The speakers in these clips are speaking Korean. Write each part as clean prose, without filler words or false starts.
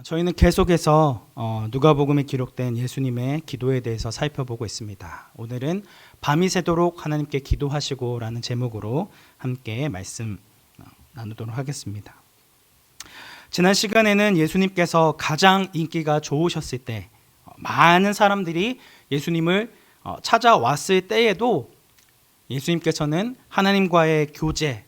저희는 계속해서 누가복음에 기록된 예수님의 기도에 대해서 살펴보고 있습니다. 오늘은 밤이 새도록 하나님께 기도하시고 라는 제목으로 함께 말씀 나누도록 하겠습니다. 지난 시간에는 예수님께서 가장 인기가 좋으셨을 때 많은 사람들이 예수님을 찾아왔을 때에도 예수님께서는 하나님과의 교제,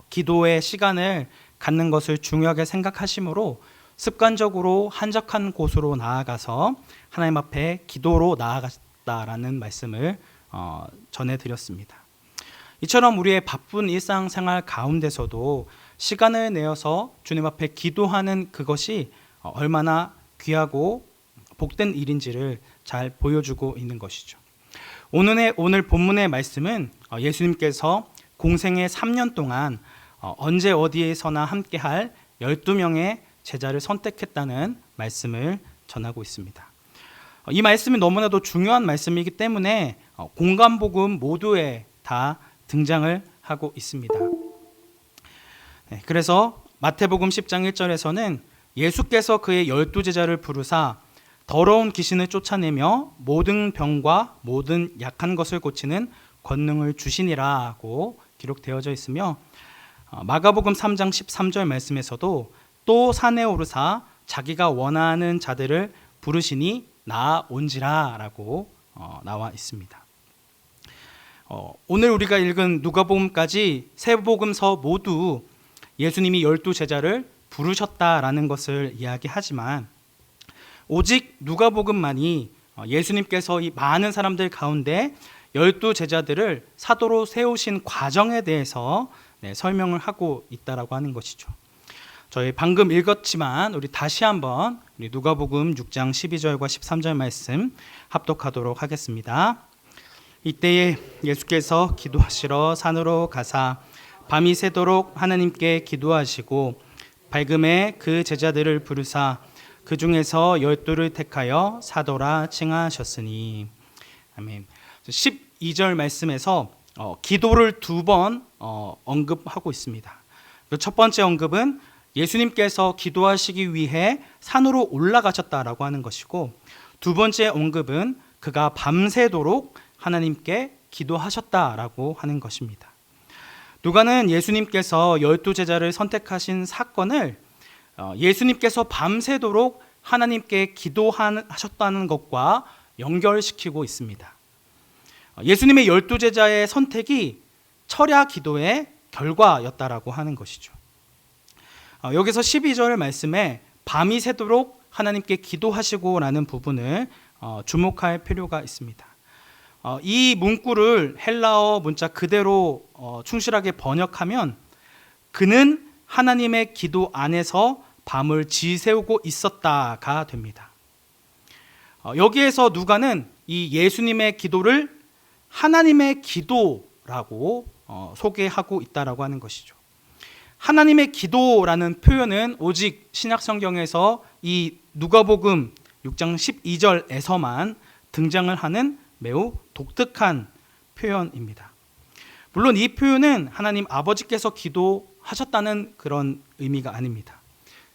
기도의 시간을 갖는 것을 중요하게 생각하시므로 습관적으로 한적한 곳으로 나아가서 하나님 앞에 기도로 나아갔다라는 말씀을 전해드렸습니다. 이처럼 우리의 바쁜 일상생활 가운데서도 시간을 내어서 주님 앞에 기도하는 그것이 얼마나 귀하고 복된 일인지를 잘 보여주고 있는 것이죠. 오늘 본문의 말씀은 예수님께서 공생의 3년 동안 언제 어디에서나 함께할 12명의 제자를 선택했다는 말씀을 전하고 있습니다. 이 말씀이 너무나도 중요한 말씀이기 때문에 공간복음 모두에 다 등장을 하고 있습니다. 그래서 마태복음 10장 1절에서는 예수께서 그의 12제자를 부르사 더러운 귀신을 쫓아내며 모든 병과 모든 약한 것을 고치는 권능을 주시니라고 기록되어져 있으며 마가복음 3장 13절 말씀에서도 또 산에 오르사 자기가 원하는 자들을 부르시니 나온지라 라고 나와 있습니다. 오늘 우리가 읽은 누가복음까지 세 복음서 모두 예수님이 12제자를 부르셨다라는 것을 이야기하지만 오직 누가복음만이 예수님께서 이 많은 사람들 가운데 12제자들을 사도로 세우신 과정에 대해서 설명을 하고 있다라고 하는 것이죠. 저희 방금 읽었지만 우리 다시 한번 우리 누가복음 6장 12절과 13절 말씀 합독하도록 하겠습니다. 이때에 예수께서 기도하시러 산으로 가사 밤이 새도록 하나님께 기도하시고 밝음에 그 제자들을 부르사 그 중에서 12를 택하여 사도라 칭하셨으니. 아멘. 12절 말씀에서 기도를 두 번 언급하고 있습니다. 첫 번째 언급은 예수님께서 기도하시기 위해 산으로 올라가셨다라고 하는 것이고, 두 번째 언급은 그가 밤새도록 하나님께 기도하셨다라고 하는 것입니다. 누가는 예수님께서 12제자를 선택하신 사건을 예수님께서 밤새도록 하나님께 기도하셨다는 것과 연결시키고 있습니다. 예수님의 12제자의 선택이 철야 기도의 결과였다라고 하는 것이죠. 여기서 12절 말씀에 밤이 새도록 하나님께 기도하시고 라는 부분을 주목할 필요가 있습니다. 이 문구를 헬라어 문자 그대로 충실하게 번역하면 그는 하나님의 기도 안에서 밤을 지새우고 있었다가 됩니다. 여기에서 누가는 이 예수님의 기도를 하나님의 기도라고 소개하고 있다라고 하는 것이죠. 하나님의 기도라는 표현은 오직 신약 성경에서 이 누가복음 6장 12절에서만 등장을 하는 매우 독특한 표현입니다. 물론 이 표현은 하나님 아버지께서 기도하셨다는 그런 의미가 아닙니다.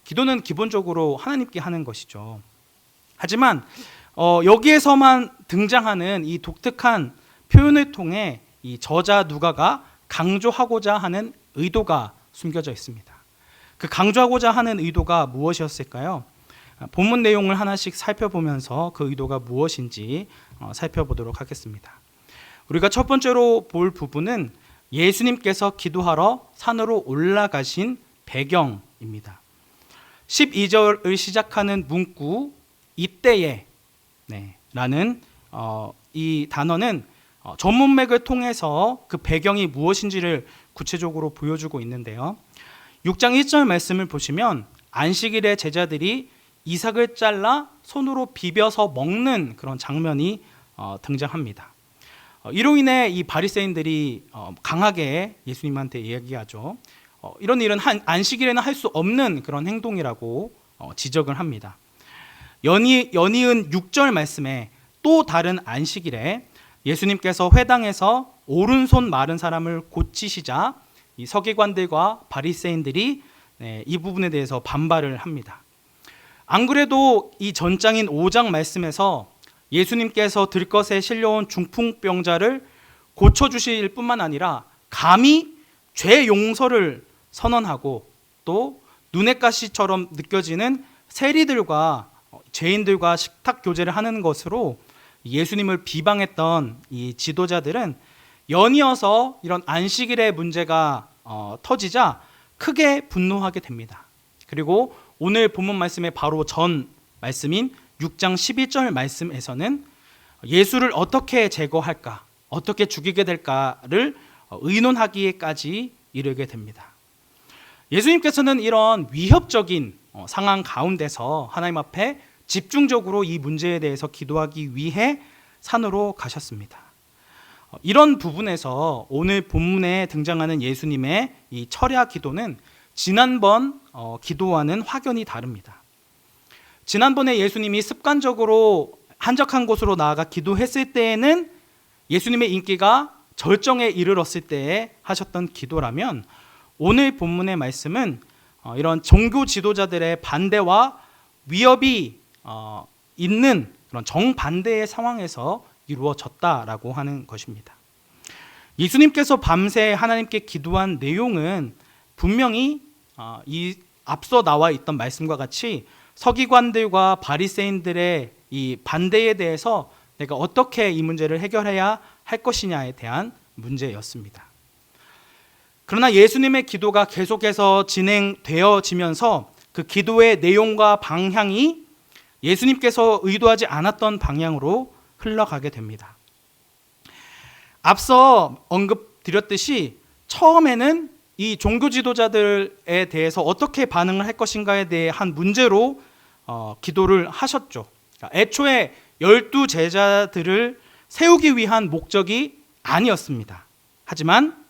기도는 기본적으로 하나님께 하는 것이죠. 하지만 여기에서만 등장하는 이 독특한 표현을 통해 이 저자 누가가 강조하고자 하는 의도가 숨겨져 있습니다. 그 강조하고자 하는 의도가 무엇이었을까요? 본문 내용을 하나씩 살펴보면서 그 의도가 무엇인지 살펴보도록 하겠습니다. 우리가 첫 번째로 볼 부분은 예수님께서 기도하러 산으로 올라가신 배경입니다. 12절을 시작하는 문구 이때에 라는 이 단어는 전문맥을 통해서 그 배경이 무엇인지를 구체적으로 보여주고 있는데요. 6장 1절 말씀을 보시면 안식일에 제자들이 이삭을 잘라 손으로 비벼서 먹는 그런 장면이 등장합니다. 이로 인해 이 바리새인들이 강하게 예수님한테 이야기하죠. 이런 일은 안식일에는 할 수 없는 그런 행동이라고 지적을 합니다. 연이은 6절 말씀에 또 다른 안식일에 예수님께서 회당에서 오른손 마른 사람을 고치시자 이 서기관들과 바리새인들이 이 부분에 대해서 반발을 합니다. 안 그래도 이 전장인 5장 말씀에서 예수님께서 들것에 실려온 중풍병자를 고쳐주실 뿐만 아니라 감히 죄 용서를 선언하고 또 눈의 가시처럼 느껴지는 세리들과 죄인들과 식탁 교제를 하는 것으로 예수님을 비방했던 이 지도자들은 연이어서 이런 안식일의 문제가 터지자 크게 분노하게 됩니다. 그리고 오늘 본문 말씀의 바로 전 말씀인 6장 11절 말씀에서는 예수를 어떻게 제거할까, 어떻게 죽이게 될까를 의논하기에까지 이르게 됩니다. 예수님께서는 이런 위협적인 상황 가운데서 하나님 앞에 집중적으로 이 문제에 대해서 기도하기 위해 산으로 가셨습니다. 이런 부분에서 오늘 본문에 등장하는 예수님의 이 철야 기도는 지난번 기도와는 확연히 다릅니다. 지난번에 예수님이 습관적으로 한적한 곳으로 나아가 기도했을 때에는 예수님의 인기가 절정에 이르렀을 때에 하셨던 기도라면 오늘 본문의 말씀은 이런 종교 지도자들의 반대와 위협이 있는 그런 정반대의 상황에서 이루어졌다라고 하는 것입니다. 예수님께서 밤새 하나님께 기도한 내용은 분명히 이 앞서 나와 있던 말씀과 같이 서기관들과 바리새인들의 이 반대에 대해서 내가 어떻게 이 문제를 해결해야 할 것이냐에 대한 문제였습니다. 그러나 예수님의 기도가 계속해서 진행되어지면서 그 기도의 내용과 방향이 예수님께서 의도하지 않았던 방향으로 흘러가게 됩니다. 앞서 언급드렸듯이 처음에는 이 종교 지도자들에 대해서 어떻게 반응을 할 것인가에 대한 문제로 기도를 하셨죠. 애초에 12 제자들을 세우기 위한 목적이 아니었습니다. 하지만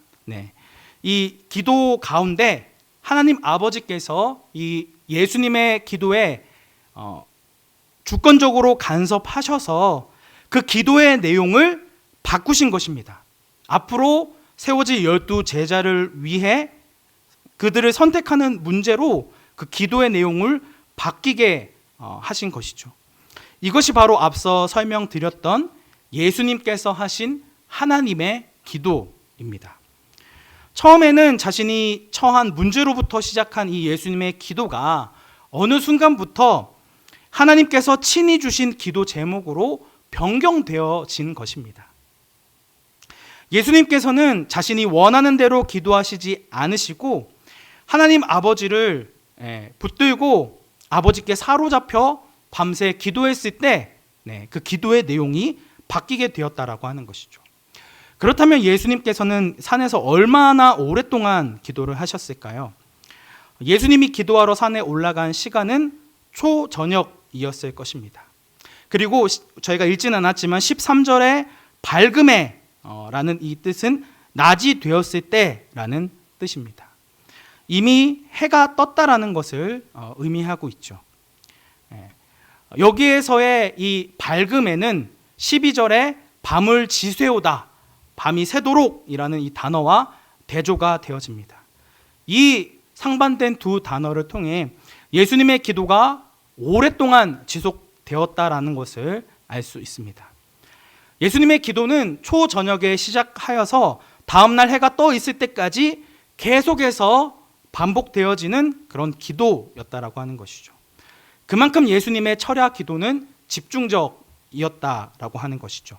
이 기도 가운데 하나님 아버지께서 이 예수님의 기도에 주권적으로 간섭하셔서 그 기도의 내용을 바꾸신 것입니다. 앞으로 세워질 12 제자를 위해 그들을 선택하는 문제로 그 기도의 내용을 바뀌게 하신 것이죠. 이것이 바로 앞서 설명드렸던 예수님께서 하신 하나님의 기도입니다. 처음에는 자신이 처한 문제로부터 시작한 이 예수님의 기도가 어느 순간부터 하나님께서 친히 주신 기도 제목으로 변경되어진 것입니다. 예수님께서는 자신이 원하는 대로 기도하시지 않으시고 하나님 아버지를 붙들고 아버지께 사로잡혀 밤새 기도했을 때 그 기도의 내용이 바뀌게 되었다라고 하는 것이죠. 그렇다면 예수님께서는 산에서 얼마나 오랫동안 기도를 하셨을까요? 예수님이 기도하러 산에 올라간 시간은 초저녁이었을 것입니다. 그리고 저희가 읽지는 않았지만 13절에 밝음에 라는 이 뜻은 낮이 되었을 때라는 뜻입니다. 이미 해가 떴다라는 것을 의미하고 있죠. 여기에서의 이 밝음에는 12절에 밤을 지새우다, 밤이 새도록이라는 이 단어와 대조가 되어집니다. 이 상반된 두 단어를 통해 예수님의 기도가 오랫동안 지속되었다라는 것을 알 수 있습니다. 예수님의 기도는 초저녁에 시작하여서 다음날 해가 떠 있을 때까지 계속해서 반복되어지는 그런 기도였다라고 하는 것이죠. 그만큼 예수님의 철야 기도는 집중적이었다라고 하는 것이죠.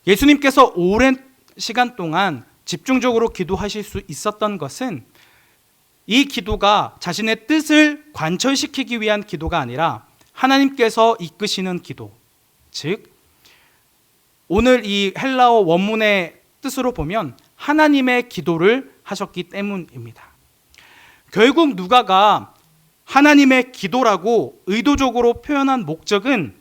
예수님께서 오랜 시간 동안 집중적으로 기도하실 수 있었던 것은 이 기도가 자신의 뜻을 관철시키기 위한 기도가 아니라 하나님께서 이끄시는 기도, 즉 오늘 이 헬라어 원문의 뜻으로 보면 하나님의 기도를 하셨기 때문입니다. 결국 누가가 하나님의 기도라고 의도적으로 표현한 목적은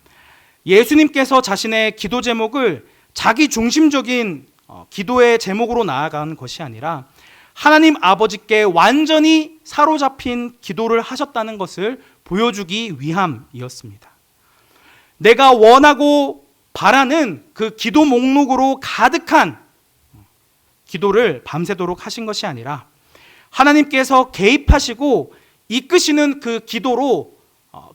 예수님께서 자신의 기도 제목을 자기 중심적인 기도의 제목으로 나아간 것이 아니라 하나님 아버지께 완전히 사로잡힌 기도를 하셨다는 것을 보여주기 위함이었습니다. 내가 원하고 바라는 그 기도 목록으로 가득한 기도를 밤새도록 하신 것이 아니라 하나님께서 개입하시고 이끄시는 그 기도로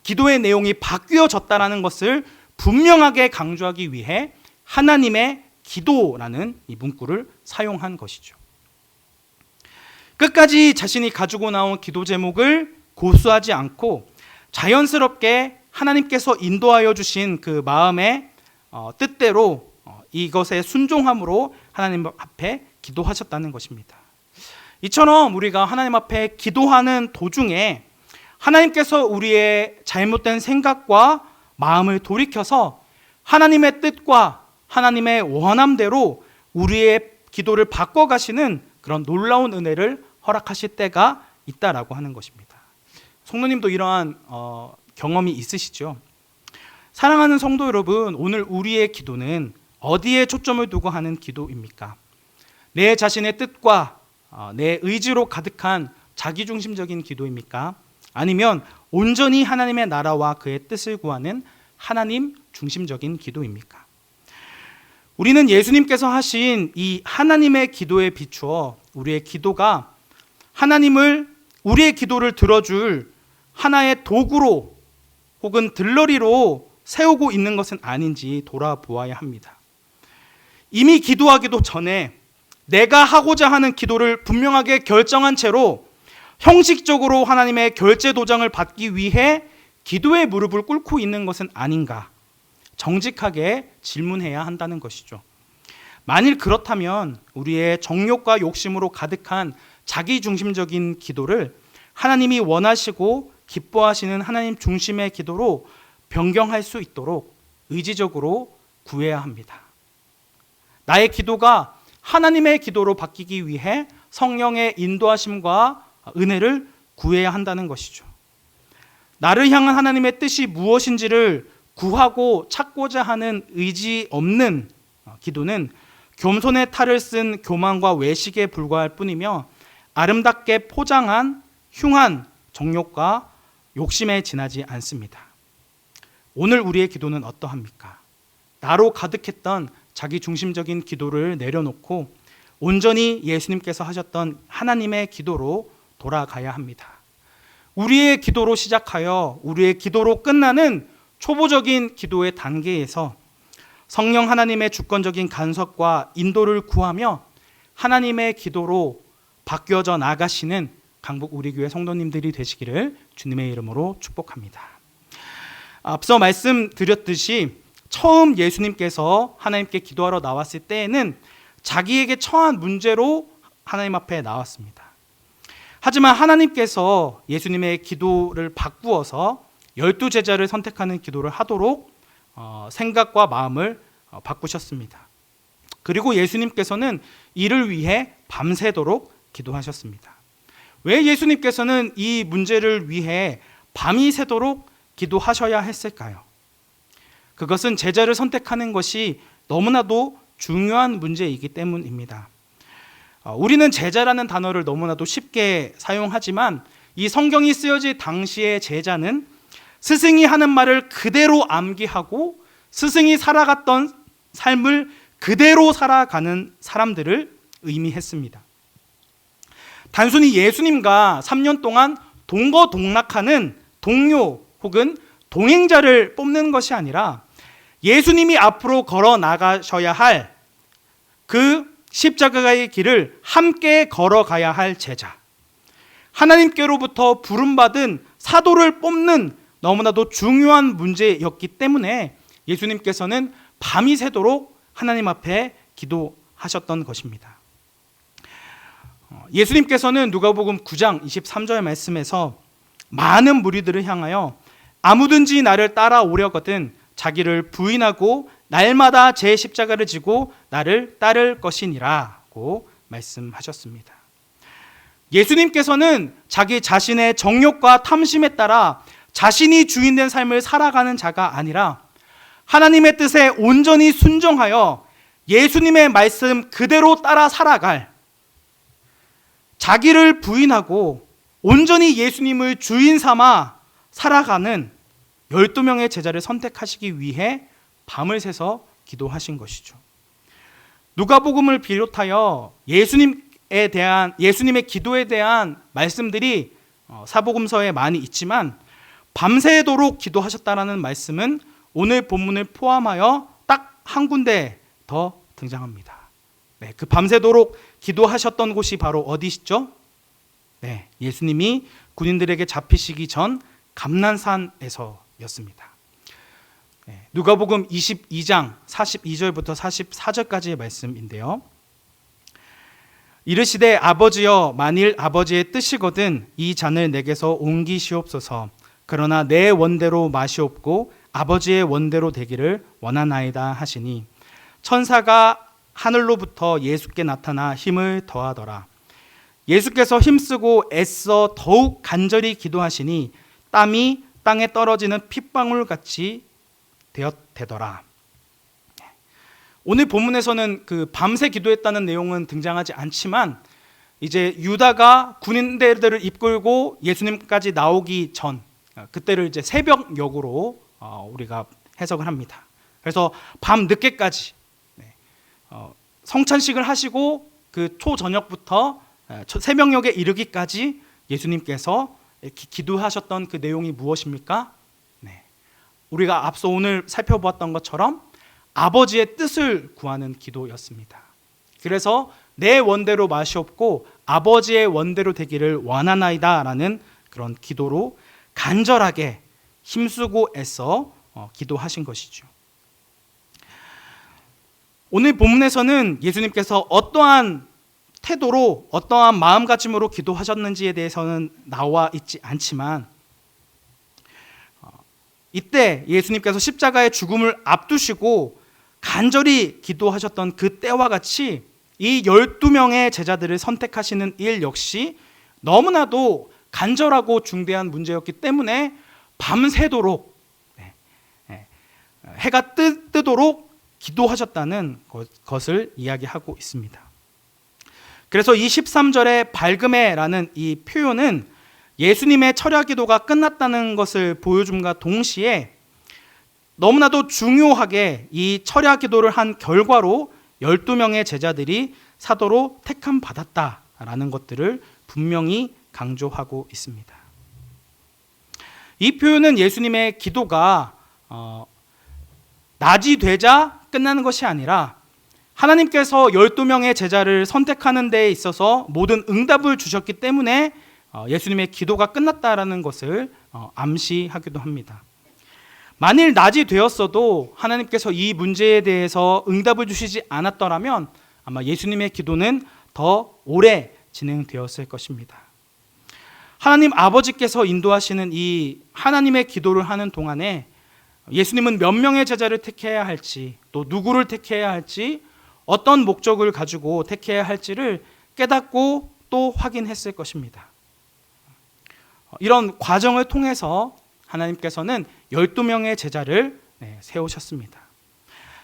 기도의 내용이 바뀌어졌다라는 것을 분명하게 강조하기 위해 하나님의 기도라는 이 문구를 사용한 것이죠. 끝까지 자신이 가지고 나온 기도 제목을 고수하지 않고 자연스럽게 하나님께서 인도하여 주신 그 마음의 뜻대로 이것에 순종함으로 하나님 앞에 기도하셨다는 것입니다. 이처럼 우리가 하나님 앞에 기도하는 도중에 하나님께서 우리의 잘못된 생각과 마음을 돌이켜서 하나님의 뜻과 하나님의 원함대로 우리의 기도를 바꿔가시는 그런 놀라운 은혜를 허락하실 때가 있다라고 하는 것입니다. 성도님도 이러한 경험이 있으시죠? 사랑하는 성도 여러분, 오늘 우리의 기도는 어디에 초점을 두고 하는 기도입니까? 내 자신의 뜻과 내 의지로 가득한 자기중심적인 기도입니까? 아니면 온전히 하나님의 나라와 그의 뜻을 구하는 하나님 중심적인 기도입니까? 우리는 예수님께서 하신 이 하나님의 기도에 비추어 우리의 기도가 하나님을 우리의 기도를 들어줄 하나의 도구로 혹은 들러리로 세우고 있는 것은 아닌지 돌아보아야 합니다. 이미 기도하기도 전에 내가 하고자 하는 기도를 분명하게 결정한 채로 형식적으로 하나님의 결제 도장을 받기 위해 기도의 무릎을 꿇고 있는 것은 아닌가 정직하게 질문해야 한다는 것이죠. 만일 그렇다면 우리의 정욕과 욕심으로 가득한 자기중심적인 기도를 하나님이 원하시고 기뻐하시는 하나님 중심의 기도로 변경할 수 있도록 의지적으로 구해야 합니다. 나의 기도가 하나님의 기도로 바뀌기 위해 성령의 인도하심과 은혜를 구해야 한다는 것이죠. 나를 향한 하나님의 뜻이 무엇인지를 구하고 찾고자 하는 의지 없는 기도는 겸손의 탈을 쓴 교만과 외식에 불과할 뿐이며 아름답게 포장한 흉한 정욕과 욕심에 지나지 않습니다. 오늘 우리의 기도는 어떠합니까? 나로 가득했던 자기 중심적인 기도를 내려놓고 온전히 예수님께서 하셨던 하나님의 기도로 돌아가야 합니다. 우리의 기도로 시작하여 우리의 기도로 끝나는 초보적인 기도의 단계에서 성령 하나님의 주권적인 간섭과 인도를 구하며 하나님의 기도로 바뀌어져 나가시는 강북 우리교회 성도님들이 되시기를 주님의 이름으로 축복합니다. 앞서 말씀드렸듯이 처음 예수님께서 하나님께 기도하러 나왔을 때에는 자기에게 처한 문제로 하나님 앞에 나왔습니다. 하지만 하나님께서 예수님의 기도를 바꾸어서 12제자를 선택하는 기도를 하도록 생각과 마음을 바꾸셨습니다. 그리고 예수님께서는 이를 위해 밤새도록 기도하셨습니다. 왜 예수님께서는 이 문제를 위해 밤이 새도록 기도하셔야 했을까요? 그것은 제자를 선택하는 것이 너무나도 중요한 문제이기 때문입니다. 우리는 제자라는 단어를 너무나도 쉽게 사용하지만 이 성경이 쓰여질 당시의 제자는 스승이 하는 말을 그대로 암기하고 스승이 살아갔던 삶을 그대로 살아가는 사람들을 의미했습니다. 단순히 예수님과 3년 동안 동거동락하는 동료 혹은 동행자를 뽑는 것이 아니라 예수님이 앞으로 걸어 나가셔야 할 그 십자가의 길을 함께 걸어가야 할 제자, 하나님께로부터 부름받은 사도를 뽑는 너무나도 중요한 문제였기 때문에 예수님께서는 밤이 새도록 하나님 앞에 기도하셨던 것입니다. 예수님께서는 누가복음 9장 23절 말씀에서 많은 무리들을 향하여 아무든지 나를 따라오려거든 자기를 부인하고 날마다 제 십자가를 지고 나를 따를 것이니라고 말씀하셨습니다. 예수님께서는 자기 자신의 정욕과 탐심에 따라 자신이 주인된 삶을 살아가는 자가 아니라 하나님의 뜻에 온전히 순종하여 예수님의 말씀 그대로 따라 살아갈, 자기를 부인하고 온전히 예수님을 주인 삼아 살아가는 12명의 제자를 선택하시기 위해 밤을 새서 기도하신 것이죠. 누가복음을 비롯하여 예수님의 기도에 대한 말씀들이 사복음서에 많이 있지만 밤새도록 기도하셨다라는 말씀은 오늘 본문을 포함하여 딱 한 군데 더 등장합니다. 네, 그 밤새도록 기도하셨던 곳이 바로 어디시죠? 네, 예수님이 군인들에게 잡히시기 전 감난산에서였습니다. 네, 누가복음 22장 42절부터 44절까지의 말씀인데요. 이르시되 아버지여 만일 아버지의 뜻이거든 이 잔을 내게서 옮기시옵소서. 그러나 내 원대로 마시옵고 아버지의 원대로 되기를 원하나이다 하시니 천사가 하늘로부터 예수께 나타나 힘을 더하더라. 예수께서 힘쓰고 애써 더욱 간절히 기도하시니 땀이 땅에 떨어지는 핏방울같이 되더라. 오늘 본문에서는 그 밤새 기도했다는 내용은 등장하지 않지만 이제 유다가 군인들을 이끌고 예수님까지 나오기 전 그때를 이제 새벽녘으로 우리가 해석을 합니다. 그래서 밤 늦게까지 성찬식을 하시고 그 초저녁부터 새벽녘에 이르기까지 예수님께서 기도하셨던 그 내용이 무엇입니까? 네. 우리가 앞서 오늘 살펴보았던 것처럼 아버지의 뜻을 구하는 기도였습니다. 그래서 내 원대로 마시옵고 아버지의 원대로 되기를 원하나이다 라는 그런 기도로 간절하게 힘쓰고 애써 기도하신 것이죠. 오늘 본문에서는 예수님께서 어떠한 태도로 어떠한 마음가짐으로 기도하셨는지에 대해서는 나와 있지 않지만 이때 예수님께서 십자가의 죽음을 앞두시고 간절히 기도하셨던 그 때와 같이 이 12명의 제자들을 선택하시는 일 역시 너무나도 간절하고 중대한 문제였기 때문에 밤새도록 해가 뜨도록 기도하셨다는 것을 이야기하고 있습니다. 그래서 이 13절의 밝음에라는 이 표현은 예수님의 철야 기도가 끝났다는 것을 보여줌과 동시에 너무나도 중요하게 이 철야 기도를 한 결과로 12명의 제자들이 사도로 택함 받았다라는 것들을 분명히 강조하고 있습니다. 이 표현은 예수님의 기도가 낮이 되자 끝나는 것이 아니라 하나님께서 12명의 제자를 선택하는 데에 있어서 모든 응답을 주셨기 때문에 예수님의 기도가 끝났다라는 것을 암시하기도 합니다. 만일 낮이 되었어도 하나님께서 이 문제에 대해서 응답을 주시지 않았더라면 아마 예수님의 기도는 더 오래 진행되었을 것입니다. 하나님 아버지께서 인도하시는 이 하나님의 기도를 하는 동안에 예수님은 몇 명의 제자를 택해야 할지, 또 누구를 택해야 할지, 어떤 목적을 가지고 택해야 할지를 깨닫고 또 확인했을 것입니다. 이런 과정을 통해서 하나님께서는 12명의 제자를 세우셨습니다.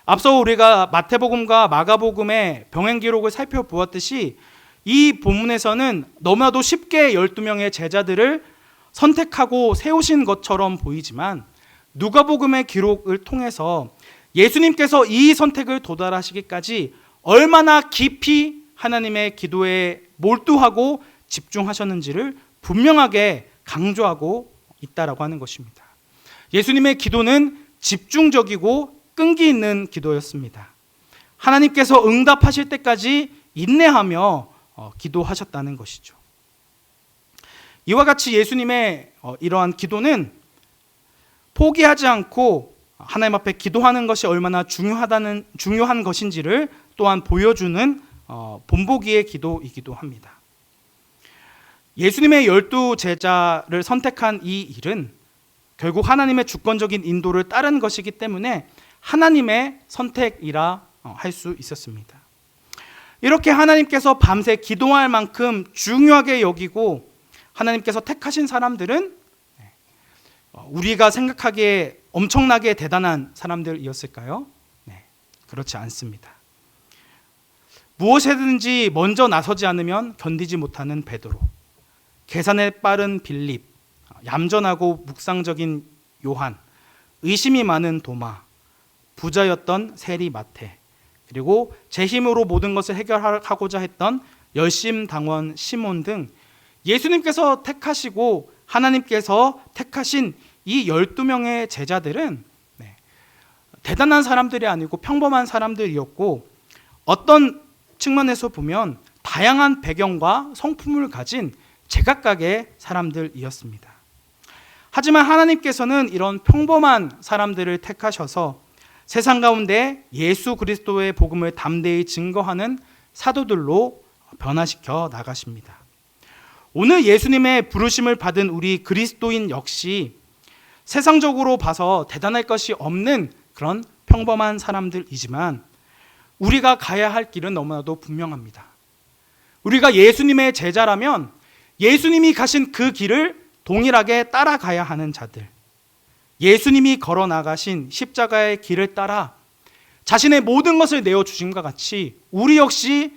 앞서 우리가 마태복음과 마가복음의 병행 기록을 살펴보았듯이 이 본문에서는 너무나도 쉽게 12명의 제자들을 선택하고 세우신 것처럼 보이지만 누가복음의 기록을 통해서 예수님께서 이 선택을 도달하시기까지 얼마나 깊이 하나님의 기도에 몰두하고 집중하셨는지를 분명하게 강조하고 있다라고 하는 것입니다. 예수님의 기도는 집중적이고 끈기 있는 기도였습니다. 하나님께서 응답하실 때까지 인내하며 기도하셨다는 것이죠. 이와 같이 예수님의 이러한 기도는 포기하지 않고 하나님 앞에 기도하는 것이 얼마나 중요한 것인지를 또한 보여주는 본보기의 기도이기도 합니다. 예수님의 12제자를 선택한 이 일은 결국 하나님의 주권적인 인도를 따른 것이기 때문에 하나님의 선택이라 할 수 있었습니다. 이렇게 하나님께서 밤새 기도할 만큼 중요하게 여기고 하나님께서 택하신 사람들은 우리가 생각하기에 엄청나게 대단한 사람들이었을까요? 네, 그렇지 않습니다. 무엇이든지 먼저 나서지 않으면 견디지 못하는 베드로, 계산에 빠른 빌립, 얌전하고 묵상적인 요한, 의심이 많은 도마, 부자였던 세리 마태, 그리고 제 힘으로 모든 것을 해결하고자 했던 열심당원 시몬 등 예수님께서 택하시고 하나님께서 택하신 이 12명의 제자들은 대단한 사람들이 아니고 평범한 사람들이었고, 어떤 측면에서 보면 다양한 배경과 성품을 가진 제각각의 사람들이었습니다. 하지만 하나님께서는 이런 평범한 사람들을 택하셔서 세상 가운데 예수 그리스도의 복음을 담대히 증거하는 사도들로 변화시켜 나가십니다. 오늘 예수님의 부르심을 받은 우리 그리스도인 역시 세상적으로 봐서 대단할 것이 없는 그런 평범한 사람들이지만 우리가 가야 할 길은 너무나도 분명합니다. 우리가 예수님의 제자라면 예수님이 가신 그 길을 동일하게 따라가야 하는 자들, 예수님이 걸어 나가신 십자가의 길을 따라 자신의 모든 것을 내어주심과 같이 우리 역시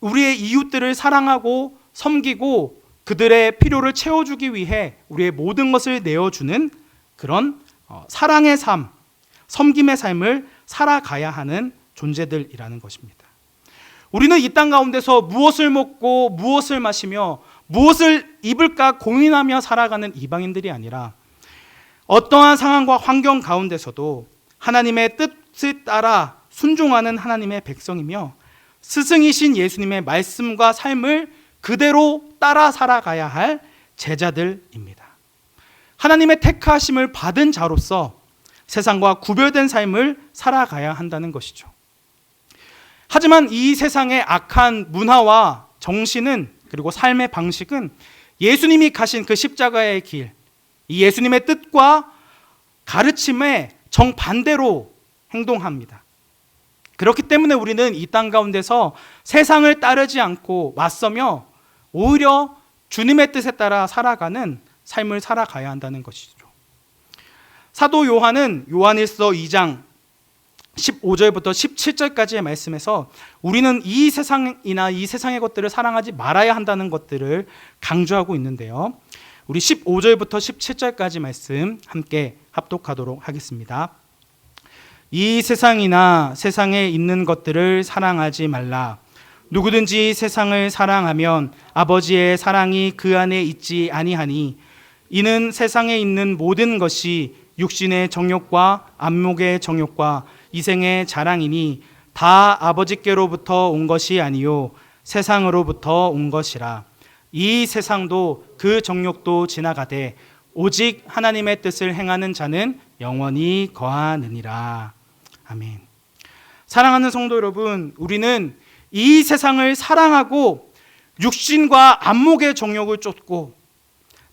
우리의 이웃들을 사랑하고 섬기고 그들의 필요를 채워주기 위해 우리의 모든 것을 내어주는 그런 사랑의 삶, 섬김의 삶을 살아가야 하는 존재들이라는 것입니다. 우리는 이 땅 가운데서 무엇을 먹고 무엇을 마시며 무엇을 입을까 고민하며 살아가는 이방인들이 아니라 어떠한 상황과 환경 가운데서도 하나님의 뜻을 따라 순종하는 하나님의 백성이며 스승이신 예수님의 말씀과 삶을 그대로 따라 살아가야 할 제자들입니다. 하나님의 택하심을 받은 자로서 세상과 구별된 삶을 살아가야 한다는 것이죠. 하지만 이 세상의 악한 문화와 정신은, 그리고 삶의 방식은 예수님이 가신 그 십자가의 길, 이 예수님의 뜻과 가르침에 정반대로 행동합니다. 그렇기 때문에 우리는 이 땅 가운데서 세상을 따르지 않고 맞서며 오히려 주님의 뜻에 따라 살아가는 삶을 살아가야 한다는 것이죠. 사도 요한은 요한일서 2장 15절부터 17절까지의 말씀에서 우리는 이 세상이나 이 세상의 것들을 사랑하지 말아야 한다는 것들을 강조하고 있는데요. 우리 15절부터 17절까지 말씀 함께 합독하도록 하겠습니다. 이 세상이나 세상에 있는 것들을 사랑하지 말라. 누구든지 세상을 사랑하면 아버지의 사랑이 그 안에 있지 아니하니, 이는 세상에 있는 모든 것이 육신의 정욕과 안목의 정욕과 이생의 자랑이니 다 아버지께로부터 온 것이 아니요 세상으로부터 온 것이라. 이 세상도 그 정욕도 지나가되 오직 하나님의 뜻을 행하는 자는 영원히 거하느니라. 아멘. 사랑하는 성도 여러분, 우리는 이 세상을 사랑하고 육신과 안목의 정욕을 쫓고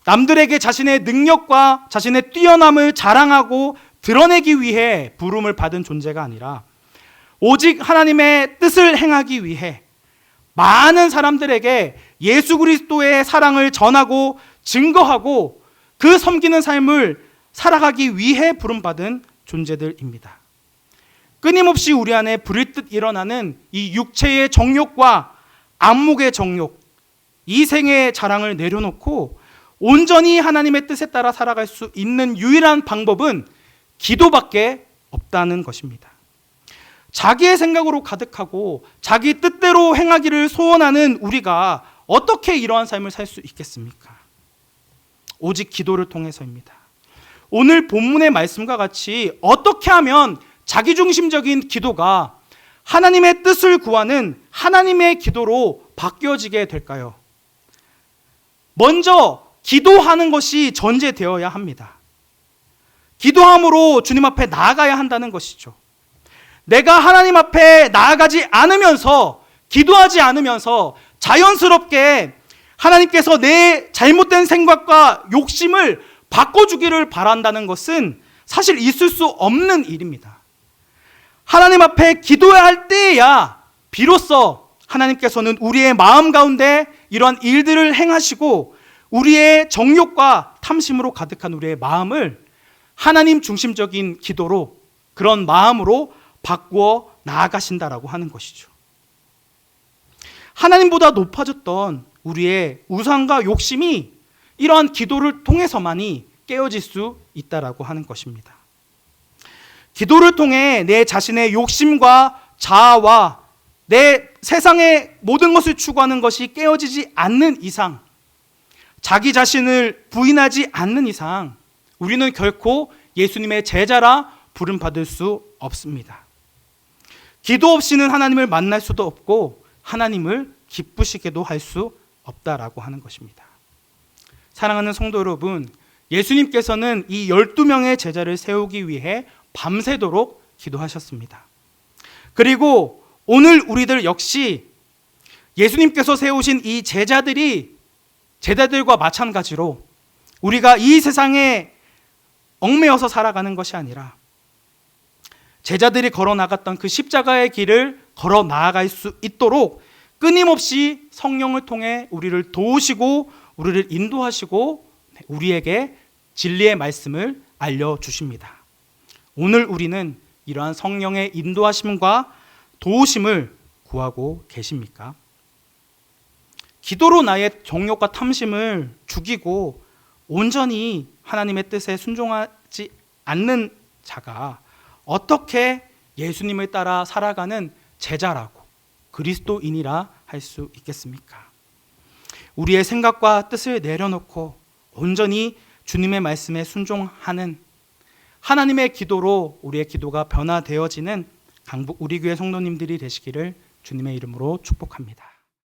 남들에게 자신의 능력과 자신의 뛰어남을 자랑하고 드러내기 위해 부름을 받은 존재가 아니라 오직 하나님의 뜻을 행하기 위해 많은 사람들에게 예수 그리스도의 사랑을 전하고 증거하고 그 섬기는 삶을 살아가기 위해 부름받은 존재들입니다. 끊임없이 우리 안에 불일듯 일어나는 이 육체의 정욕과 안목의 정욕, 이생의 자랑을 내려놓고 온전히 하나님의 뜻에 따라 살아갈 수 있는 유일한 방법은 기도밖에 없다는 것입니다. 자기의 생각으로 가득하고 자기 뜻대로 행하기를 소원하는 우리가 어떻게 이러한 삶을 살 수 있겠습니까? 오직 기도를 통해서입니다. 오늘 본문의 말씀과 같이 어떻게 하면 자기중심적인 기도가 하나님의 뜻을 구하는 하나님의 기도로 바뀌어지게 될까요? 먼저 기도하는 것이 전제되어야 합니다. 기도함으로 주님 앞에 나아가야 한다는 것이죠. 내가 하나님 앞에 나아가지 않으면서, 기도하지 않으면서 자연스럽게 하나님께서 내 잘못된 생각과 욕심을 바꿔주기를 바란다는 것은 사실 있을 수 없는 일입니다. 하나님 앞에 기도해야 할 때에야 비로소 하나님께서는 우리의 마음 가운데 이러한 일들을 행하시고 우리의 정욕과 탐심으로 가득한 우리의 마음을 하나님 중심적인 기도로, 그런 마음으로 바꾸어 나아가신다라고 하는 것이죠. 하나님보다 높아졌던 우리의 우상과 욕심이 이러한 기도를 통해서만이 깨어질 수 있다라고 하는 것입니다. 기도를 통해 내 자신의 욕심과 자아와 내 세상의 모든 것을 추구하는 것이 깨어지지 않는 이상, 자기 자신을 부인하지 않는 이상 우리는 결코 예수님의 제자라 부름받을 수 없습니다. 기도 없이는 하나님을 만날 수도 없고 하나님을 기쁘시게도 할 수 없다라고 하는 것입니다. 사랑하는 성도 여러분, 예수님께서는 이 12명의 제자를 세우기 위해 밤새도록 기도하셨습니다. 그리고 오늘 우리들 역시 예수님께서 세우신 이 제자들과 마찬가지로 우리가 이 세상에 얽매여서 살아가는 것이 아니라 제자들이 걸어 나갔던 그 십자가의 길을 걸어 나아갈 수 있도록 끊임없이 성령을 통해 우리를 도우시고 우리를 인도하시고 우리에게 진리의 말씀을 알려주십니다. 오늘 우리는 이러한 성령의 인도하심과 도우심을 구하고 계십니까? 기도로 나의 정욕과 탐심을 죽이고 온전히 하나님의 뜻에 순종하지 않는 자가 어떻게 예수님을 따라 살아가는 제자라고 그리스도인이라 할 수 있겠습니까? 우리의 생각과 뜻을 내려놓고 온전히 주님의 말씀에 순종하는 하나님의 기도로 우리의 기도가 변화되어지는 강북 우리교회 성도님들이 되시기를 주님의 이름으로 축복합니다.